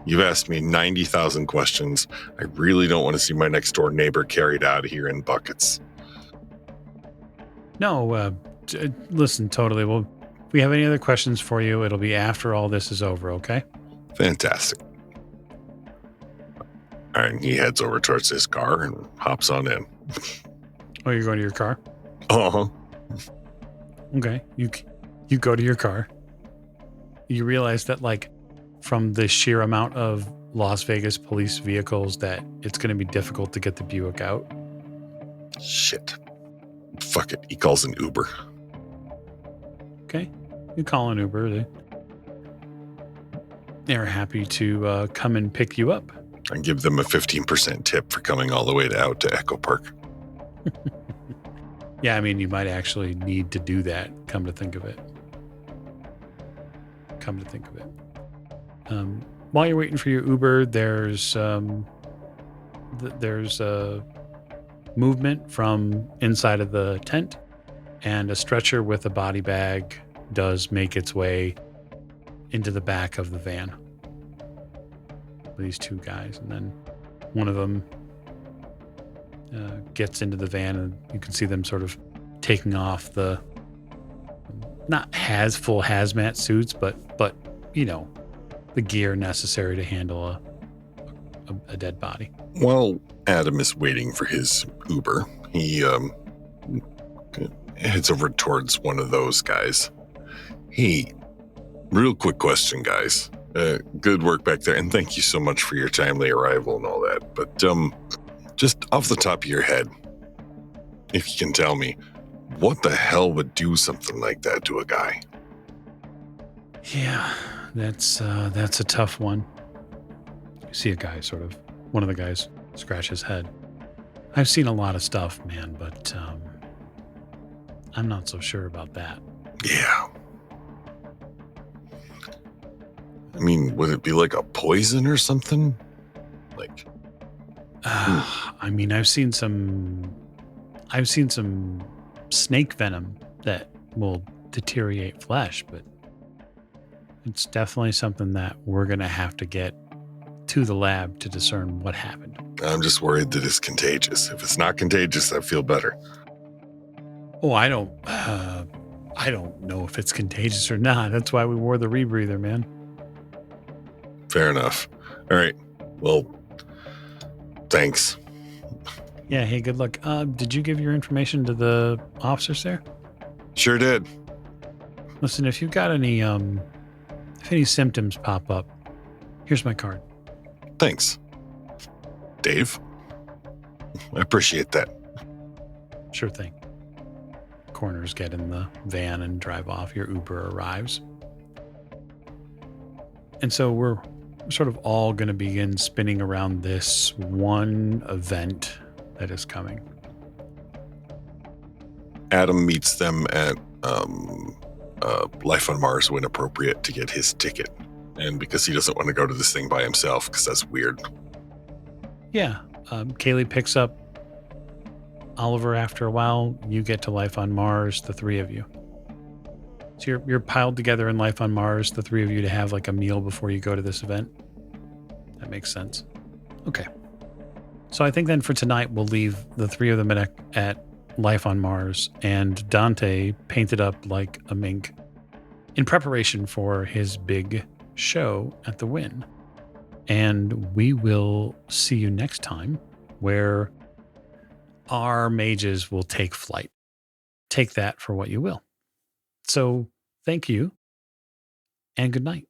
you've asked me 90,000 questions. I really don't want to see my next door neighbor carried out of here in buckets. No, listen, totally. Well, if we have any other questions for you, it'll be after all this is over, okay? Fantastic. All right, and he heads over towards his car and hops on in. Oh, you're going to your car? Uh-huh. Okay. You go to your car. You realize that, like, from the sheer amount of Las Vegas police vehicles that it's going to be difficult to get the Buick out. Shit. Fuck it. He calls an Uber. Okay. You call an Uber. They're happy to come and pick you up. And give them a 15% tip for coming all the way out to Echo Park. Yeah, I mean, you might actually need to do that, come to think of it. While you're waiting for your Uber, there's movement from inside of the tent, and a stretcher with a body bag does make its way into the back of the van. These two guys, and then one of them gets into the van, and you can see them sort of taking off the not full hazmat suits, but you know, the gear necessary to handle a dead body. While Adam is waiting for his Uber, he heads over towards one of those guys. Hey, real quick question, guys. Good work back there, and thank you so much for your timely arrival and all that. But just off the top of your head, if you can tell me, what the hell would do something like that to a guy? Yeah, that's a tough one. You see a guy one of the guys scratch his head. I've seen a lot of stuff, man, but I'm not so sure about that. Yeah. I mean, would it be like a poison or something? Like, I mean, I've seen some snake venom that will deteriorate flesh, but it's definitely something that we're going to have to get to the lab to discern what happened. I'm just worried that it's contagious. If it's not contagious, I feel better. Oh, I don't know if it's contagious or not. That's why we wore the rebreather, man. Fair enough. All right. Well, thanks. Yeah, hey, good luck. Did you give your information to the officers there? Sure did. Listen, if you've got any symptoms pop up, here's my card. Thanks, Dave. I appreciate that. Sure thing. Corners get in the van and drive off. Your Uber arrives. And so we're sort of all going to begin spinning around this one event that is coming. Adam meets them at Life on Mars when appropriate to get his ticket. And because he doesn't want to go to this thing by himself, because that's weird. Yeah. Kaylee picks up Oliver after a while. You get to Life on Mars, the three of you. So you're piled together in Life on Mars, the three of you, to have like a meal before you go to this event. That makes sense. Okay. So I think then for tonight, we'll leave the three of them at Life on Mars, and Dante painted up like a mink in preparation for his big show at the Wynn. And we will see you next time, where our mages will take flight. Take that for what you will. So thank you and good night.